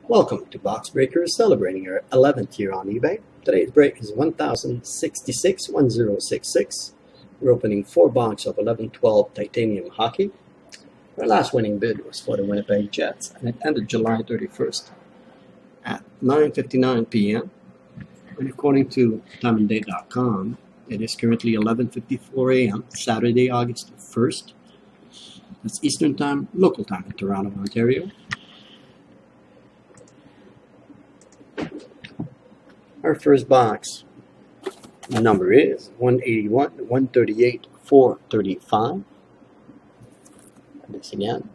Welcome to Box Breakers, celebrating our 11th year on eBay. Today's break is 1066. We're opening 4 boxes of 11-12 titanium hockey. Our last winning bid was for the Winnipeg Jets, and it ended July 31st at 9:59 p.m. And according to timeanddate.com, it is currently 11:54 a.m. Saturday, August 1st. That's Eastern Time, local time in Toronto, Ontario. Our first box number is 181, 138, 435. This again.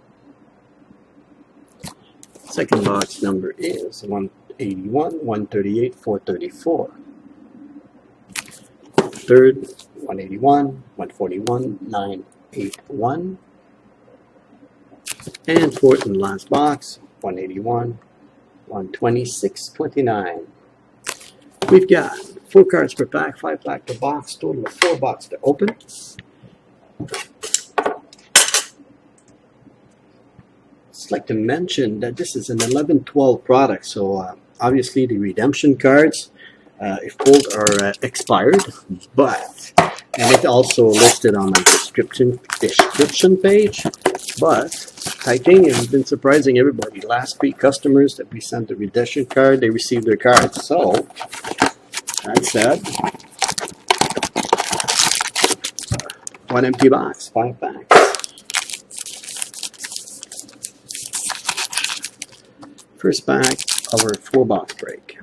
Second box number is 181, 138, 434. Third, 181, 141, 981. And fourth and last box, 181, 126, 29. We've got 4 cards per pack, 5 pack per box, total of 4 boxes to open. Just like to mention that this is an 11-12 product, so obviously the redemption cards, if pulled, are expired, but, and it's also listed on my description page, but Titanium has been surprising everybody. Last 3 customers that we sent the redemption card, they received their cards. So, that said, 1 empty box, 5 packs. First pack of our 4-box break.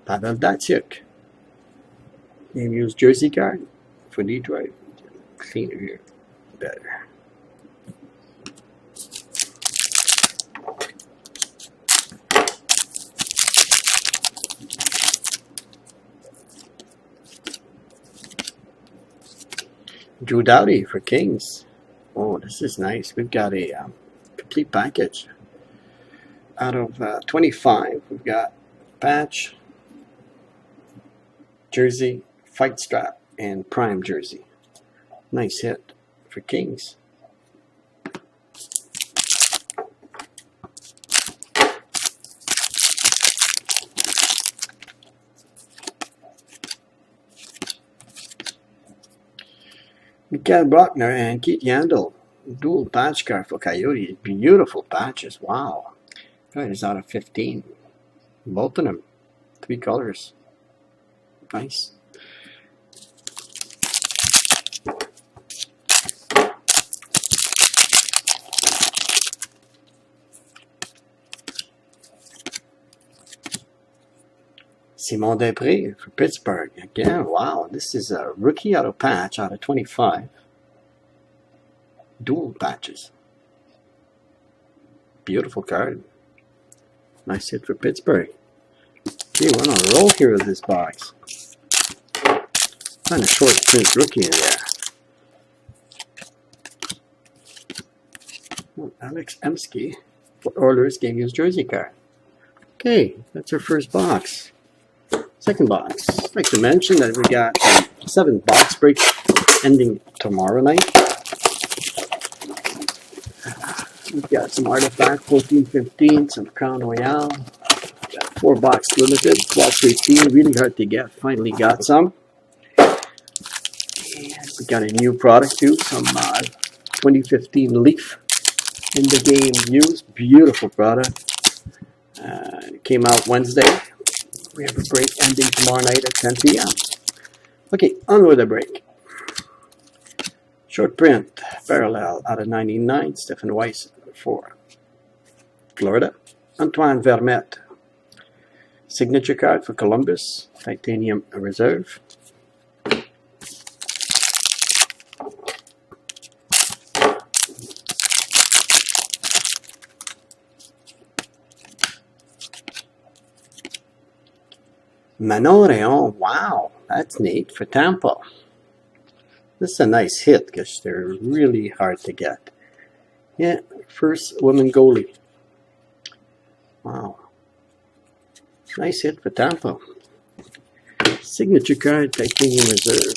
Pavel Datsyuk. Game used jersey card for Detroit. Cleaner here. Better. Drew Doughty for Kings. Oh, this is nice. We've got a complete package. Out of 25, we've got patch, jersey, fight strap, and prime jersey. Nice hit for Kings. Mikael Brockner and Keith Yandel. Dual patch card for Coyotes. Beautiful patches. Wow. That is out of 15. Both of them. 3 colors. Nice. Simon Despres for Pittsburgh. Again, wow, this is a rookie auto patch out of 25. Dual patches. Beautiful card. Nice hit for Pittsburgh. Okay, we're on a roll here with this box. Kind of short print rookie in there. Alex Emsky for Oilers game used jersey card. Okay, that's our first box. Second box. I'd like to mention that we got 7 box breaks ending tomorrow night. We've got some Artifact 14-15, some Crown Royale. Got 4 box limited, 12-13, really hard to get. Finally got some. And we got a new product too, some 2015 Leaf in the game used. Beautiful product. It came out Wednesday. We have a break ending tomorrow night at 10 p.m. Okay, on with the break. Short print, parallel out of 99, Stephen Weiss for Florida. Antoine Vermette, signature card for Columbus, titanium reserve. Manon Rhéaume, wow, that's neat for Tampa. This is a nice hit because they're really hard to get. Yeah, first woman goalie. Wow. Nice hit for Tampa. Signature card, titanium reserve.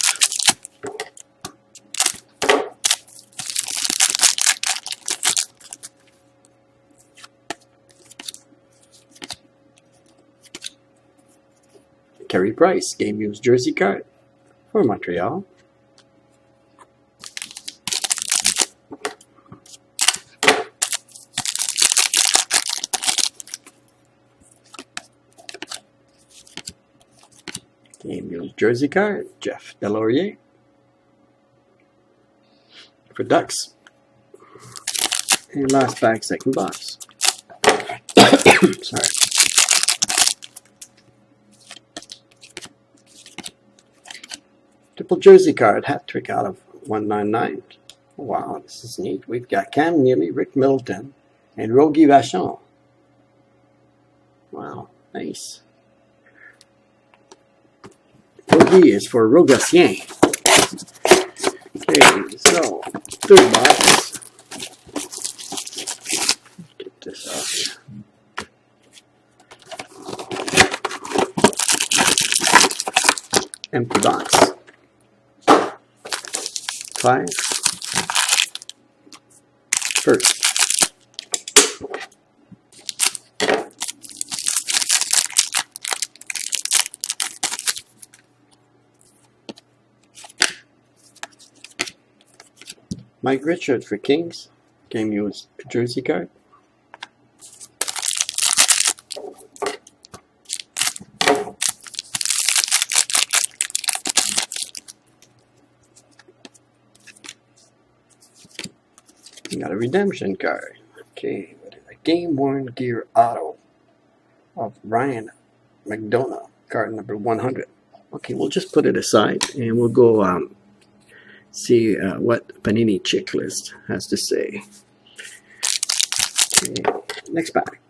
Carey Price, game used jersey card for Montreal. Game used jersey card, Jeff Delorier for Ducks. And last pack, second box. Sorry. Triple jersey card, hat trick out of 199. Wow, this is neat. We've got Cam Neely, Rick Middleton, and Rogie Vachon. Wow, nice. Rogie is for Rogatien. Okay, so third box. Get this out here. Empty box. 5. First. Mike Richard for Kings. Game used jersey card. We got a redemption card. Okay, a game worn gear auto of Ryan McDonough, card number 100. Okay, we'll just put it aside and we'll go see what Panini Checklist has to say. Okay, next pack.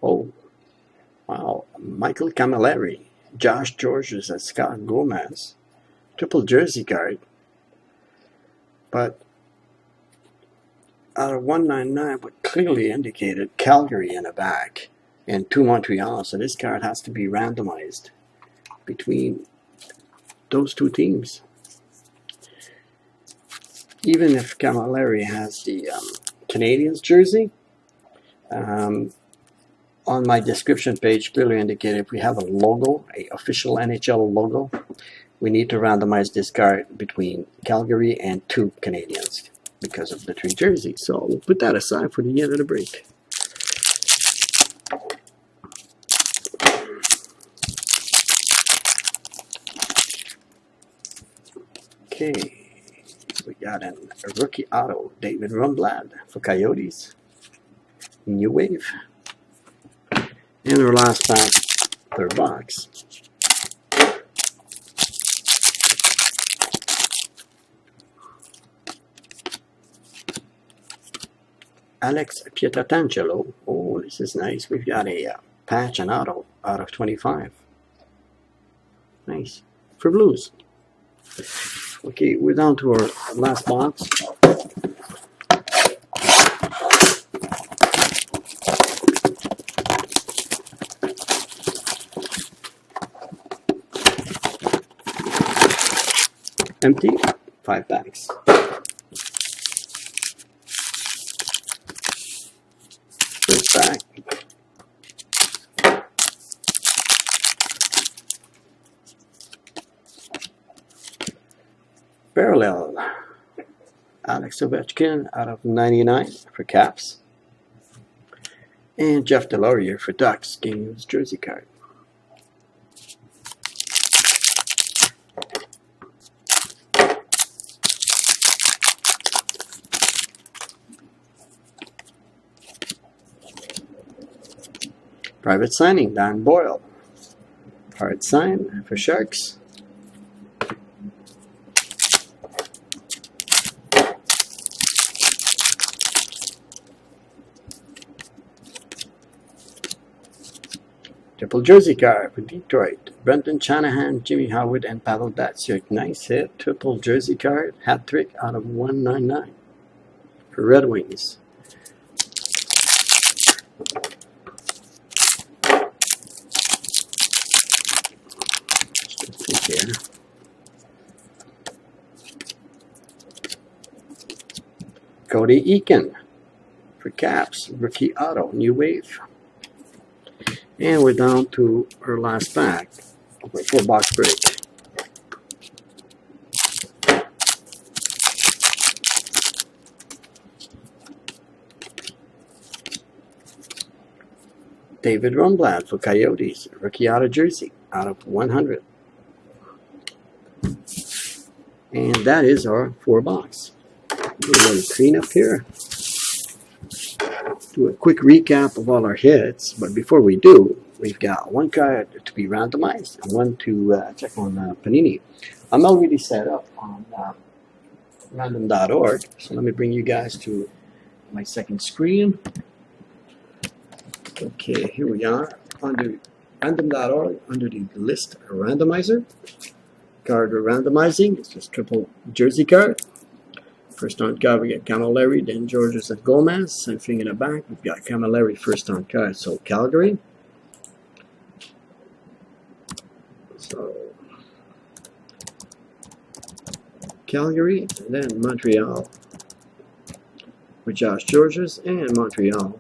Oh, wow. Michael Camilleri, Josh Georges, and Scott Gomez. Triple jersey card. But out of 199, but clearly indicated Calgary in the back and 2 Montreal. So this card has to be randomized between those two teams. Even if Camilleri has the Canadiens jersey, on my description page clearly indicated if we have a logo, a official NHL logo, we need to randomize this card between Calgary and 2 Canadiens because of the 3 jerseys. So we'll put that aside for the end of the break. Okay, we got a rookie auto, David Rundblad for Coyotes. New Wave. And our last pack, third box. Alex Pietrangelo. Oh, this is nice. We've got a patch and auto out of 25. Nice. For Blues. Okay, we're down to our last box. Empty, 5 packs. First pack. Parallel. Alex Ovechkin out of 99 for Caps. And Jeff Delorier for Ducks, game used jersey card. Private signing, Dan Boyle. Hard sign for Sharks. Triple jersey card for Detroit. Brendan Shanahan, Jimmy Howard, and Pavel Datsyuk. Nice hit. Triple jersey card. Hat trick out of 199 for Red Wings. Here. Cody Eakin, for Caps, rookie auto, new wave. And we're down to our last pack of our 4-box break. David Rundblad for Coyotes, rookie auto jersey, out of 100. And that is our 4-box. We're going to clean up here. Do a quick recap of all our hits, but before we do, we've got one card to be randomized and one to check on Panini. I'm already set up on random.org, so let me bring you guys to my second screen. Okay, here we are under random.org under the list randomizer. Card we're randomizing is just triple jersey card. First on card we got Camilleri, then Georges and Gomez. Same thing in the back. We've got Camilleri first on card, so Calgary. So Calgary, and then Montreal with Josh Georges, and Montreal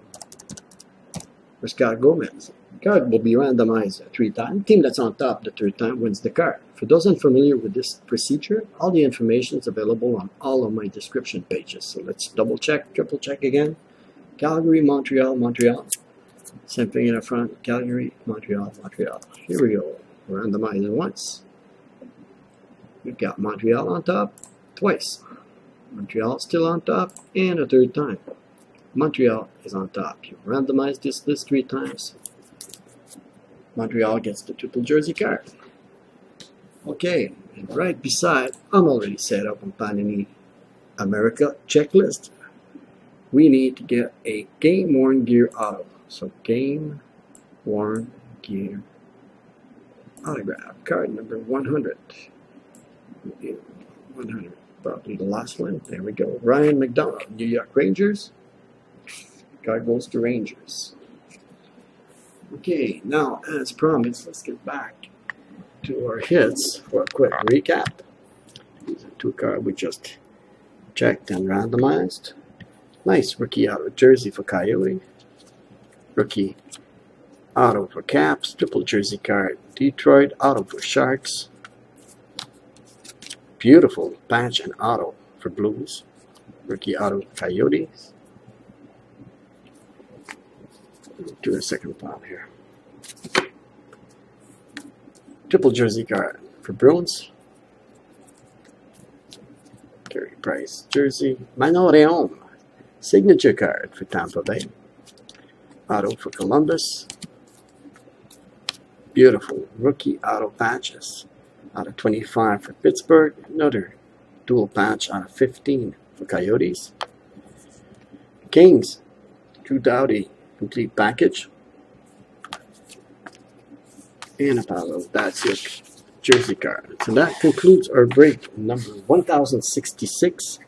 for Scott Gomez. Card will be randomized 3 times. Team that's on top the 3rd time wins the card. For those unfamiliar with this procedure, all the information is available on all of my description pages. So let's double check, triple check again. Calgary, Montreal, Montreal. Same thing in the front. Calgary, Montreal, Montreal. Here we go. Randomize it once. We've got Montreal on top twice. Montreal still on top, and a 3rd time. Montreal is on top. You randomize this list 3 times. Montreal gets the triple jersey card. Okay, and right beside, I'm already set up on Panini America checklist. We need to get a Game Worn Gear auto. So Game Worn Gear autograph card number 100. 100, probably the last one. There we go. Ryan McDonald, New York Rangers. Card goes to Rangers. Okay, now as promised, let's get back to our hits for a quick recap. These are 2 cards we just checked and randomized. Nice rookie auto jersey for Coyote. Rookie auto for Caps. Triple jersey card Detroit. Auto for Sharks. Beautiful patch and auto for Blues. Rookie auto Coyotes. Do a second pile here. Triple jersey card for Bruins. Carey Price jersey. Manuel Reom signature card for Tampa Bay. Auto for Columbus. Beautiful rookie auto patches. Out of 25 for Pittsburgh. Another dual patch out of 15 for Coyotes. Kings. Drew Doughty complete package. And a pile of Datsuk jersey cards. So that concludes our break number 1066.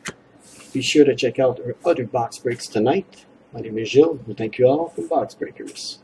Be sure to check out our other box breaks tonight. My name is Gilles, and thank you all from Box Breakers.